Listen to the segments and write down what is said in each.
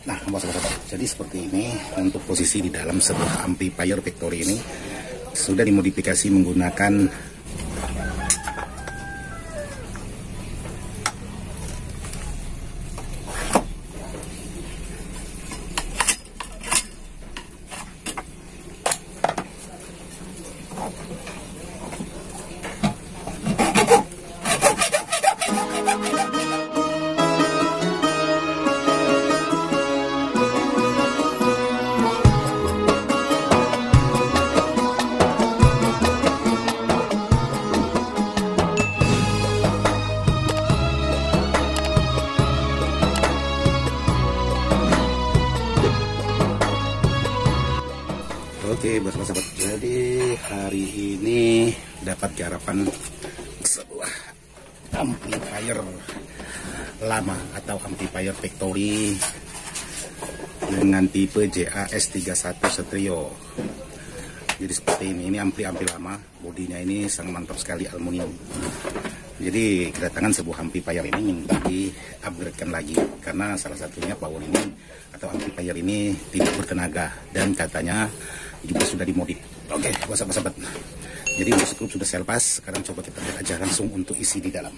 Nah, bos-bos, jadi seperti ini untuk posisi di dalam sebuah amplifier factory ini sudah dimodifikasi menggunakan Oke, bos-bos, jadi hari ini dapat garapan sebuah amplifier lama atau amplifier factory dengan tipe JAS31 Stereo. Jadi seperti ini ampli lama, bodinya ini sangat mantap sekali, aluminium. Jadi kedatangan sebuah amplifier ini minta di-upgradekan lagi karena salah satunya power ini atau amplifier ini tidak bertenaga dan katanya juga sudah dimodif. Oke, sahabat-sahabat. Jadi untuk skrup sudah saya lepas. Sekarang coba kita lihat aja langsung untuk isi di dalam.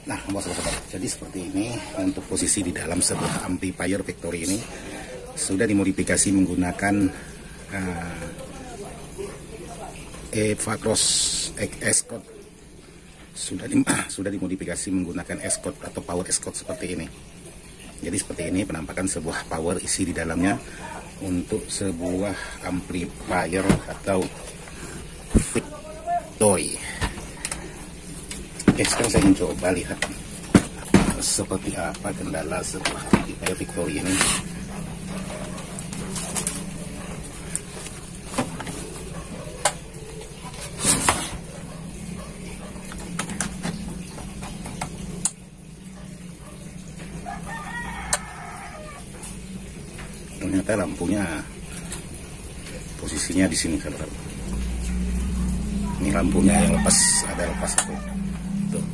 Nah, sahabat-sahabat. Jadi seperti ini untuk posisi di dalam sebuah amplifier factory ini sudah dimodifikasi menggunakan Evacross Escort. Sudah dimodifikasi menggunakan Escort atau power Escort seperti ini. Jadi seperti ini penampakan sebuah power isi di dalamnya untuk sebuah amplifier atau factory. Oke, sekarang saya ingin coba lihat seperti apa kendala sebuah amplifier factory ini. Ternyata lampunya posisinya di sini, saudara. Ini lampunya yang lepas, ada lepas itu. Tuh.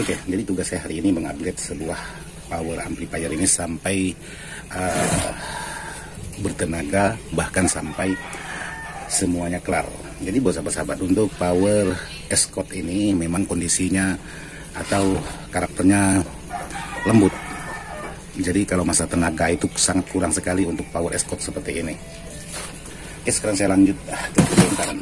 Oke, jadi tugas saya hari ini mengupgrade sebuah power amplifier ini sampai bertenaga, bahkan sampai semuanya kelar. Jadi buat sahabat-sahabat, untuk power Escort ini memang kondisinya atau karakternya lembut. Jadi kalau masa tenaga itu sangat kurang sekali untuk power Escort seperti ini. Oke, sekarang saya lanjut ke pembongkaran.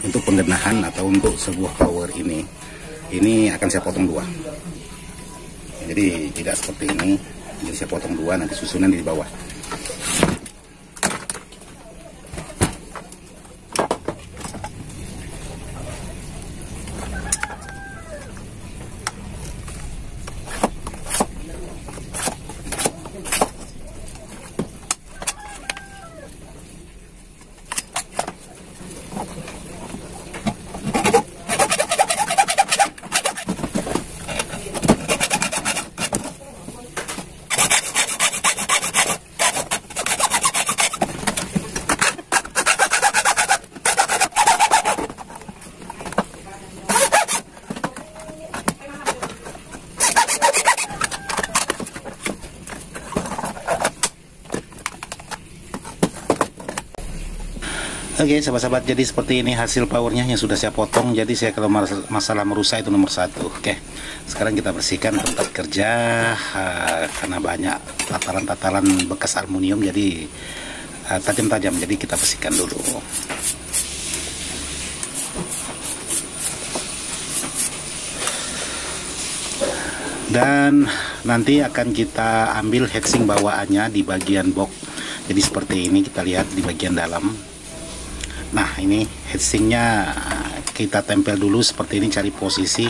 Untuk penggenahan atau untuk sebuah power ini akan saya potong dua. Jadi tidak seperti ini, jadi saya potong dua, nanti susunan di bawah. Oke, sahabat-sahabat, jadi seperti ini hasil powernya yang sudah saya potong. Jadi saya kalau masalah merusak itu nomor satu. Oke, sekarang kita bersihkan tempat kerja karena banyak tataran-tataran bekas aluminium, jadi tajam-tajam. Jadi kita bersihkan dulu. Dan nanti akan kita ambil heatsink bawaannya di bagian box. Jadi seperti ini, kita lihat di bagian dalam. Nah, ini heatsinknya kita tempel dulu seperti ini, cari posisi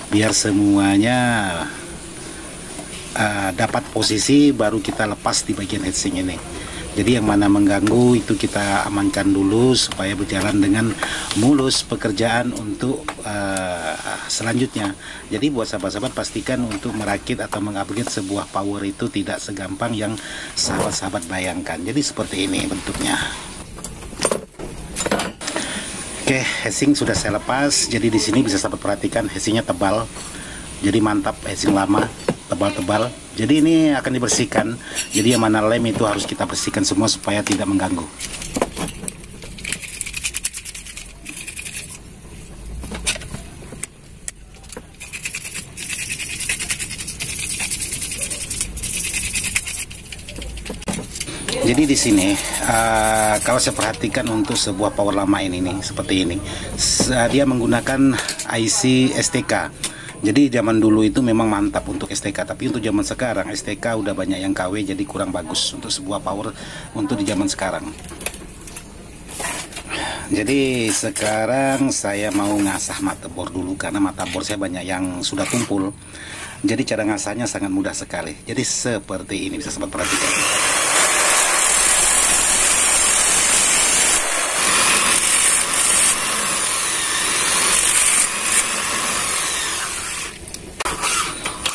biar semuanya dapat posisi, baru kita lepas di bagian heatsink ini. Jadi yang mana mengganggu itu kita amankan dulu supaya berjalan dengan mulus pekerjaan untuk selanjutnya. Jadi buat sahabat-sahabat, pastikan untuk merakit atau mengupgrade sebuah power itu tidak segampang yang sahabat-sahabat bayangkan. Jadi seperti ini bentuknya. Oke, heatsink sudah saya lepas. Jadi di sini bisa sahabat perhatikan, heatsinknya tebal. Jadi mantap, heatsink lama, tebal-tebal. Jadi ini akan dibersihkan. Jadi yang mana lem itu harus kita bersihkan semua supaya tidak mengganggu. Jadi di sini kalau saya perhatikan untuk sebuah power lama ini nih, seperti ini, dia menggunakan IC STK. Jadi zaman dulu itu memang mantap untuk STK, tapi untuk zaman sekarang STK udah banyak yang KW, jadi kurang bagus untuk sebuah power untuk di zaman sekarang. Jadi sekarang saya mau ngasah motherboard dulu karena motherboard saya banyak yang sudah tumpul. Jadi cara ngasahnya sangat mudah sekali. Jadi seperti ini, bisa sobat perhatikan.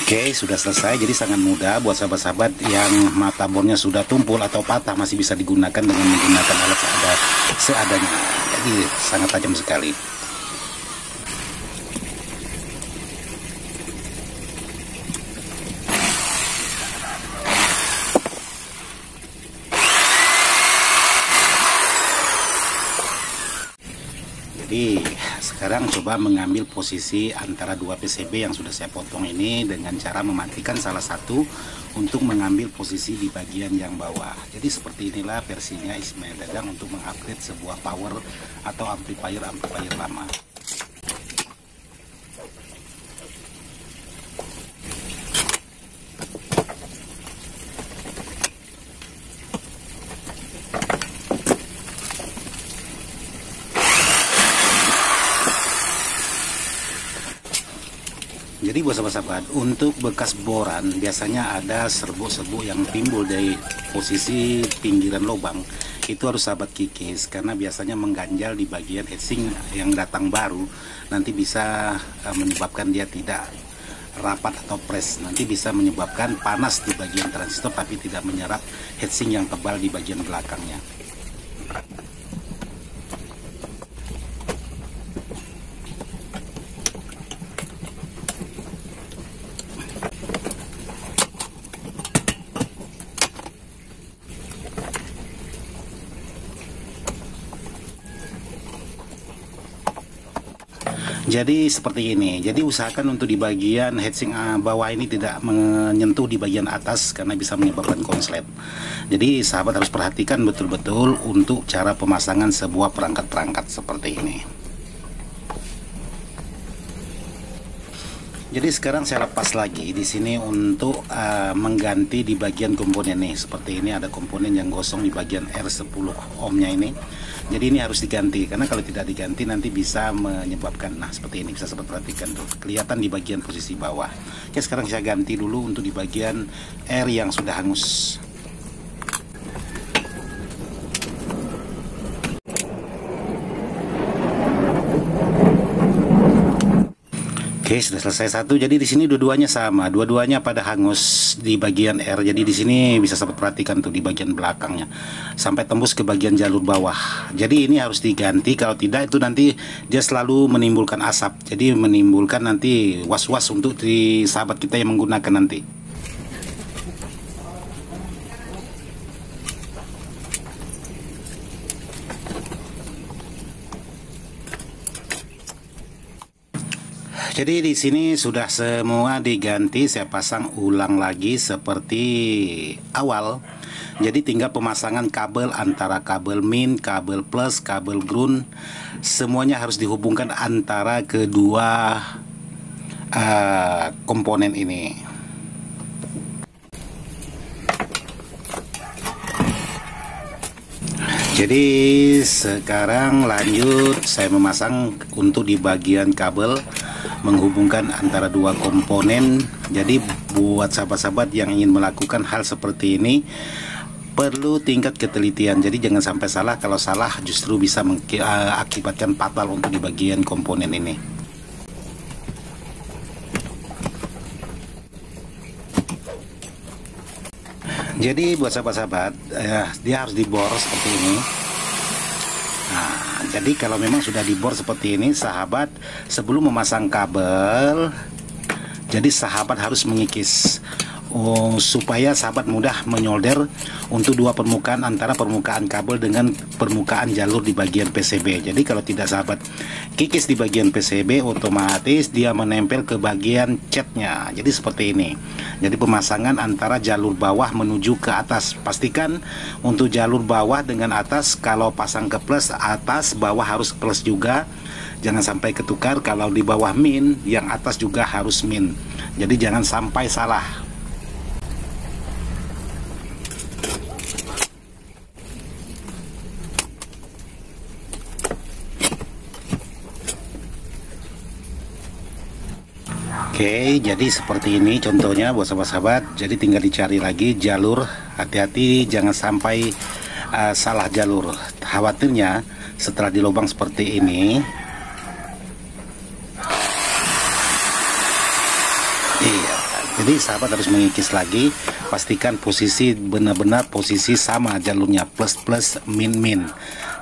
Oke, sudah selesai. Jadi sangat mudah buat sahabat-sahabat yang motherboardnya sudah tumpul atau patah, masih bisa digunakan dengan menggunakan alat seadanya. Jadi sangat tajam sekali. Jadi sekarang coba mengambil posisi antara dua PCB yang sudah saya potong ini dengan cara mematikan salah satu untuk mengambil posisi di bagian yang bawah. Jadi seperti inilah versinya Ismail Dagang untuk mengupgrade sebuah power atau amplifier lama. Jadi buat sahabat-sahabat, untuk bekas boran biasanya ada serbuk-serbuk yang timbul dari posisi pinggiran lubang. Itu harus sahabat kikis karena biasanya mengganjal di bagian heatsink yang datang baru. Nanti bisa menyebabkan dia tidak rapat atau press. Nanti bisa menyebabkan panas di bagian transistor tapi tidak menyerap heatsink yang tebal di bagian belakangnya. Jadi seperti ini. Jadi usahakan untuk di bagian heatsink bawah ini tidak menyentuh di bagian atas karena bisa menyebabkan konslet. Jadi sahabat harus perhatikan betul-betul untuk cara pemasangan sebuah perangkat-perangkat seperti ini. Jadi sekarang saya lepas lagi di sini untuk mengganti di bagian komponen nih. Seperti ini ada komponen yang gosong di bagian R10 ohmnya ini. Jadi ini harus diganti karena kalau tidak diganti nanti bisa menyebabkan, nah seperti ini bisa sahabat perhatikan tuh, kelihatan di bagian posisi bawah. Oke, sekarang saya ganti dulu untuk di bagian R yang sudah hangus. Oke, sudah selesai satu. Jadi di sini dua-duanya sama, dua-duanya pada hangus di bagian R. Jadi di sini bisa sahabat perhatikan tuh di bagian belakangnya sampai tembus ke bagian jalur bawah. Jadi ini harus diganti, kalau tidak itu nanti dia selalu menimbulkan asap. Jadi menimbulkan nanti was-was untuk di sahabat kita yang menggunakan nanti. Jadi di sini sudah semua diganti, saya pasang ulang lagi seperti awal. Jadi tinggal pemasangan kabel antara kabel min, kabel plus, kabel ground, semuanya harus dihubungkan antara kedua komponen ini. Jadi sekarang lanjut saya memasang untuk di bagian kabel menghubungkan antara dua komponen. Jadi buat sahabat-sahabat yang ingin melakukan hal seperti ini perlu tingkat ketelitian. Jadi jangan sampai salah, kalau salah justru bisa mengakibatkan fatal untuk di bagian komponen ini. Jadi buat sahabat-sahabat dia harus dibor seperti ini. Nah, jadi kalau memang sudah dibor seperti ini, sahabat sebelum memasang kabel, jadi sahabat harus mengikis supaya sahabat mudah menyolder untuk dua permukaan antara permukaan kabel dengan permukaan jalur di bagian PCB. Jadi kalau tidak sahabat kikis di bagian PCB, otomatis dia menempel ke bagian catnya. Jadi seperti ini. Jadi pemasangan antara jalur bawah menuju ke atas. Pastikan untuk jalur bawah dengan atas, kalau pasang ke plus, atas bawah harus plus juga. Jangan sampai ketukar. Kalau di bawah min, yang atas juga harus min. Jadi jangan sampai salah. Oke, jadi seperti ini contohnya buat sahabat-sahabat. Jadi tinggal dicari lagi jalur. Hati-hati jangan sampai salah jalur. Khawatirnya setelah dilobang seperti ini, iya, jadi sahabat harus mengikis lagi. Pastikan posisi benar-benar posisi sama jalurnya, plus plus min min.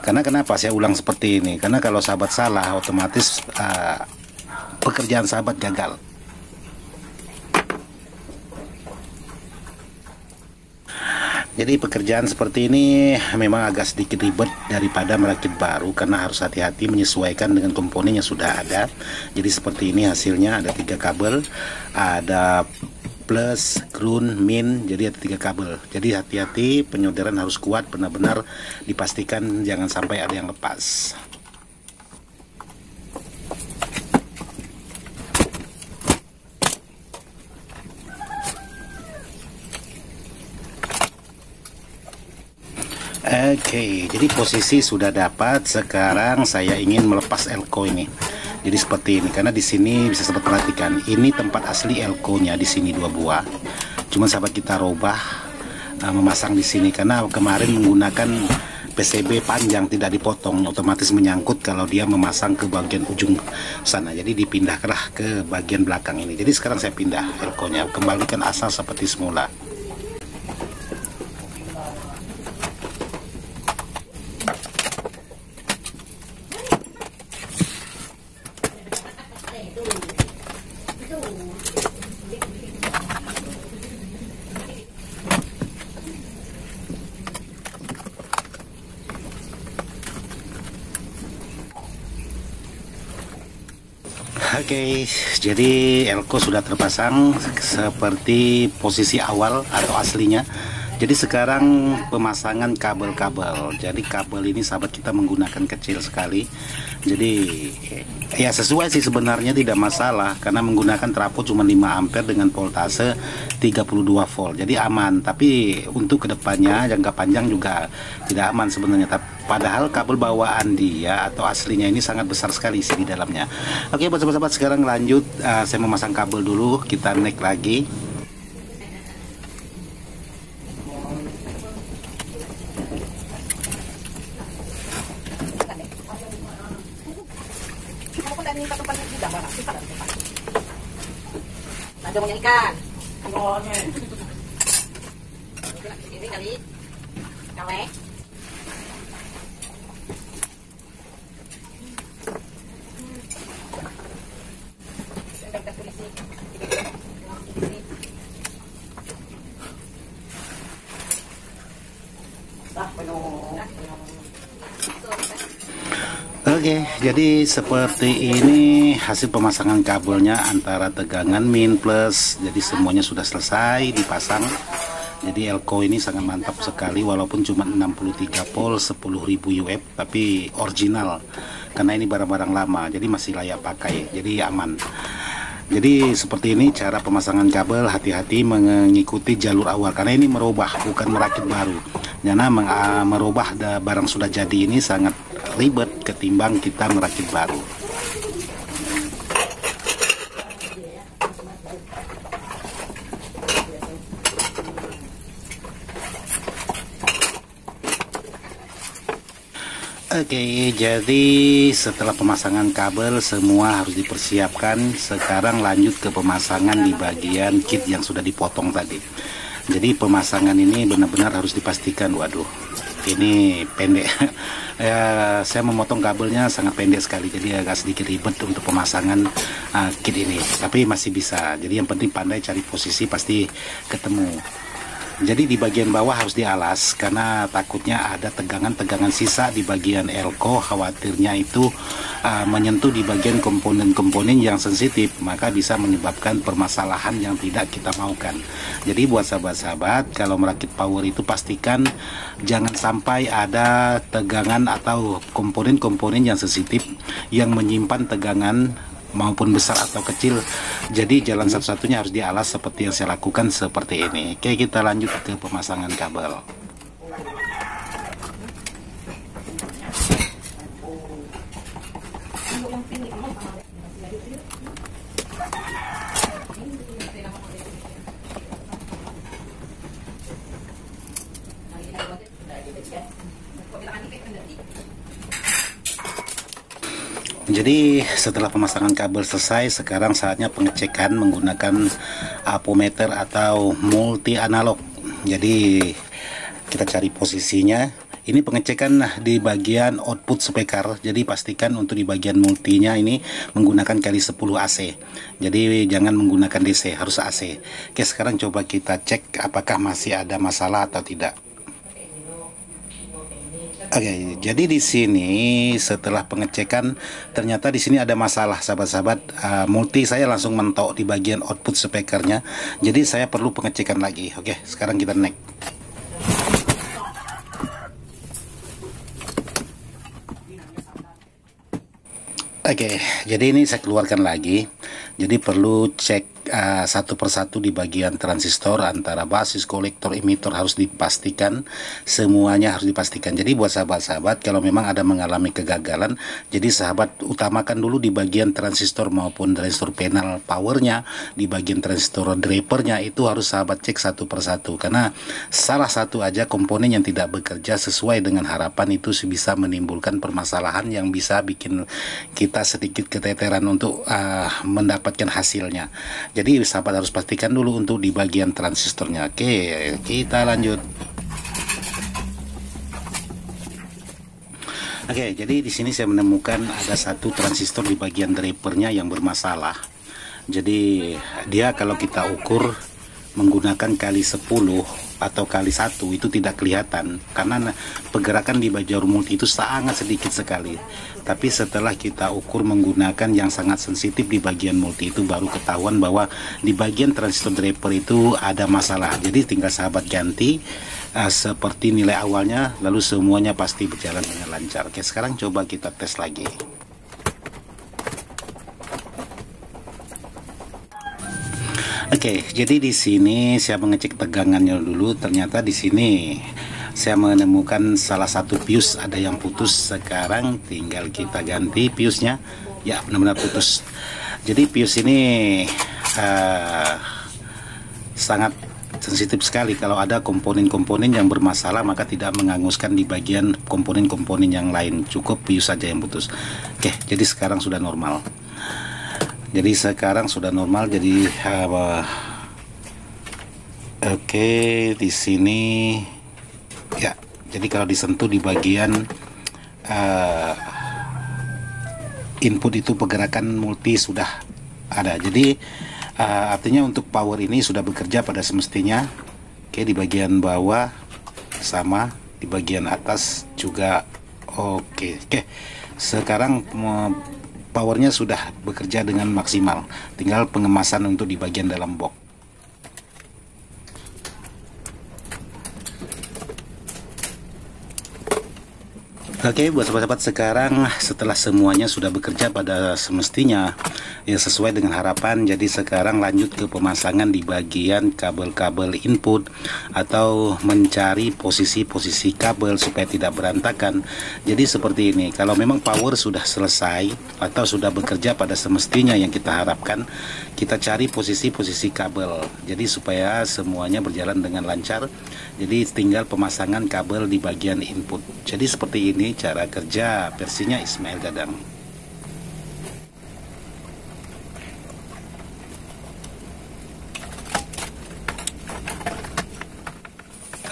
Karena kenapa saya ulang seperti ini? Karena kalau sahabat salah, otomatis pekerjaan sahabat gagal. Jadi pekerjaan seperti ini memang agak sedikit ribet daripada merakit baru, karena harus hati-hati menyesuaikan dengan komponen yang sudah ada. Jadi seperti ini hasilnya, ada 3 kabel, ada plus, ground, min, jadi ada 3 kabel. Jadi hati-hati, penyolderan harus kuat, benar-benar dipastikan jangan sampai ada yang lepas. Oke, jadi posisi sudah dapat. Sekarang saya ingin melepas elko ini. Jadi seperti ini, karena di sini bisa sahabat perhatikan, ini tempat asli elko-nya di sini 2 buah. Cuma sahabat kita robah memasang di sini karena kemarin menggunakan PCB panjang tidak dipotong, otomatis menyangkut kalau dia memasang ke bagian ujung sana. Jadi dipindahkanlah ke bagian belakang ini. Jadi sekarang saya pindah elko-nya, kembalikan asal seperti semula. Oke, jadi elko sudah terpasang seperti posisi awal atau aslinya. Jadi sekarang pemasangan kabel-kabel. Jadi kabel ini sahabat kita menggunakan kecil sekali. Jadi ya sesuai sih sebenarnya, tidak masalah karena menggunakan trafo cuma 5 ampere dengan voltase 32 volt. Jadi aman, tapi untuk kedepannya jangka panjang juga tidak aman sebenarnya. Padahal kabel bawaan dia atau aslinya ini sangat besar sekali isi di dalamnya. Oke, buat sahabat-sahabat sekarang lanjut, saya memasang kabel dulu, kita naik lagi. Ada banyak ikan. Ini kali kawe. Oke, jadi seperti ini hasil pemasangan kabelnya antara tegangan min plus. Jadi semuanya sudah selesai dipasang. Jadi elko ini sangat mantap sekali, walaupun cuma 63 volt 10.000 UF, tapi original karena ini barang-barang lama, jadi masih layak pakai, jadi aman. Jadi seperti ini cara pemasangan kabel, hati-hati mengikuti jalur awal karena ini merubah bukan merakit baru. Karena merubah barang sudah jadi ini sangat ribet ketimbang kita merakit baru. Oke, jadi setelah pemasangan kabel semua harus dipersiapkan. Sekarang lanjut ke pemasangan di bagian kit yang sudah dipotong tadi. Jadi pemasangan ini benar-benar harus dipastikan. Waduh, ini pendek. Ya, saya memotong kabelnya sangat pendek sekali, jadi agak sedikit ribet untuk pemasangan kit ini. Tapi masih bisa. Jadi yang penting pandai cari posisi, pasti ketemu. Jadi di bagian bawah harus dialas karena takutnya ada tegangan-tegangan sisa di bagian elko, khawatirnya itu menyentuh di bagian komponen-komponen yang sensitif, maka bisa menyebabkan permasalahan yang tidak kita maukan. Jadi buat sahabat-sahabat, kalau merakit power itu pastikan jangan sampai ada tegangan atau komponen-komponen yang sensitif yang menyimpan tegangan maupun besar atau kecil. Jadi jalan satu-satunya harus dialas seperti yang saya lakukan seperti ini. Oke, kita lanjut ke pemasangan kabel. Jadi setelah pemasangan kabel selesai, sekarang saatnya pengecekan menggunakan apometer atau multi analog. Jadi kita cari posisinya. Ini pengecekan di bagian output speaker. Jadi pastikan untuk di bagian multinya ini menggunakan kali 10 AC. Jadi jangan menggunakan DC, harus AC. Oke, sekarang coba kita cek apakah masih ada masalah atau tidak. Oke, jadi di sini setelah pengecekan ternyata di sini ada masalah, sahabat-sahabat. Multi saya langsung mentok di bagian output speakernya. Jadi saya perlu pengecekan lagi. Oke, sekarang kita next. Oke, jadi ini saya keluarkan lagi. Jadi perlu cek satu persatu di bagian transistor antara basis, kolektor, emitter harus dipastikan, semuanya harus dipastikan. Jadi buat sahabat-sahabat kalau memang ada mengalami kegagalan, jadi sahabat utamakan dulu di bagian transistor maupun transistor panel powernya, di bagian transistor drivernya itu harus sahabat cek satu persatu, karena salah satu aja komponen yang tidak bekerja sesuai dengan harapan itu bisa menimbulkan permasalahan yang bisa bikin kita sedikit keteteran untuk mendapatkan hasilnya. Jadi sahabat harus pastikan dulu untuk di bagian transistornya. Oke, kita lanjut. Oke, jadi di sini saya menemukan ada satu transistor di bagian drivernya yang bermasalah. Jadi dia kalau kita ukur menggunakan kali 10 atau kali 1 itu tidak kelihatan karena pergerakan di jalur multi itu sangat sedikit sekali. Tapi setelah kita ukur menggunakan yang sangat sensitif di bagian multi itu baru ketahuan bahwa di bagian transistor driver itu ada masalah. Jadi tinggal sahabat ganti seperti nilai awalnya, lalu semuanya pasti berjalan dengan lancar. Oke, sekarang coba kita tes lagi. Oke, jadi di sini saya mengecek tegangannya dulu. Ternyata di sini saya menemukan salah satu fuse ada yang putus. Sekarang tinggal kita ganti fuse-nya. Ya, benar-benar putus. Jadi fuse ini sangat sensitif sekali. Kalau ada komponen-komponen yang bermasalah maka tidak menghanguskan di bagian komponen-komponen yang lain. Cukup fuse saja yang putus. Oke, jadi sekarang sudah normal. Jadi sekarang sudah normal. Jadi oke, di sini ya. Jadi kalau disentuh di bagian input itu pergerakan multi sudah ada. Jadi artinya untuk power ini sudah bekerja pada semestinya. Oke, di bagian bawah sama, di bagian atas juga oke. Sekarang powernya sudah bekerja dengan maksimal, tinggal pengemasan untuk di bagian dalam box. Oke, buat sahabat-sahabat, sekarang setelah semuanya sudah bekerja pada semestinya ya sesuai dengan harapan, jadi sekarang lanjut ke pemasangan di bagian kabel-kabel input atau mencari posisi-posisi kabel supaya tidak berantakan. Jadi seperti ini, kalau memang power sudah selesai atau sudah bekerja pada semestinya yang kita harapkan, kita cari posisi-posisi kabel jadi supaya semuanya berjalan dengan lancar. Jadi tinggal pemasangan kabel di bagian input. Jadi seperti ini cara kerja versinya Ismail Dadang.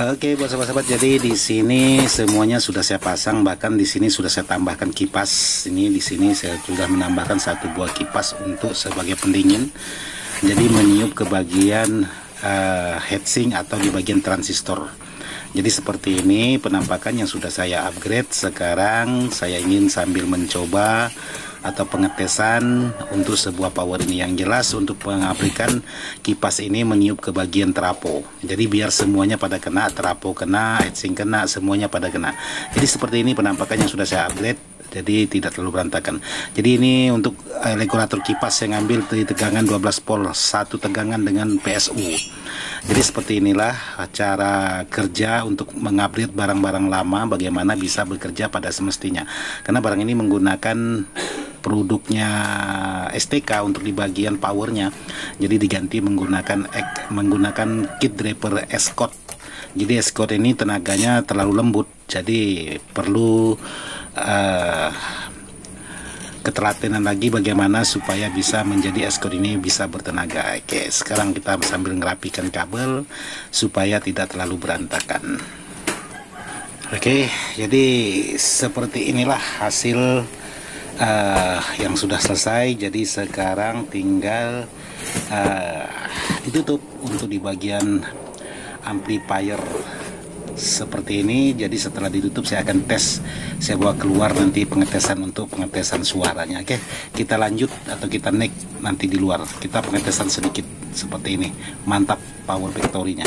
Oke, buat sahabat-sahabat, jadi di sini semuanya sudah saya pasang, bahkan di sini sudah saya tambahkan kipas. Ini di sini saya sudah menambahkan satu buah kipas untuk sebagai pendingin. Jadi meniup ke bagian heatsink atau di bagian transistor. Jadi seperti ini penampakan yang sudah saya upgrade. Sekarang saya ingin sambil mencoba atau pengetesan untuk sebuah power ini. Yang jelas untuk pengaplikan kipas ini meniup ke bagian trafo. Jadi biar semuanya pada kena, trafo kena, heatsink kena, semuanya pada kena. Jadi seperti ini penampakan yang sudah saya upgrade. Jadi tidak terlalu berantakan. Jadi ini untuk regulator kipas yang ambil dari tegangan 12 volt, satu tegangan dengan PSU. Jadi seperti inilah cara kerja untuk mengupgrade barang-barang lama bagaimana bisa bekerja pada semestinya. Karena barang ini menggunakan produknya STK untuk di bagian powernya. Jadi diganti menggunakan kit driver Escort. Jadi Escort ini tenaganya terlalu lembut. Jadi perlu ketelatenan lagi bagaimana supaya bisa menjadi Escort ini bisa bertenaga. Oke, sekarang kita sambil ngerapikan kabel supaya tidak terlalu berantakan. Oke, jadi seperti inilah hasil yang sudah selesai. Jadi sekarang tinggal ditutup untuk di bagian amplifier seperti ini. Jadi setelah ditutup saya akan tes, saya bawa keluar nanti pengetesan untuk pengetesan suaranya. Oke, kita lanjut atau kita next nanti di luar, kita pengetesan sedikit seperti ini. Mantap power factory-nya.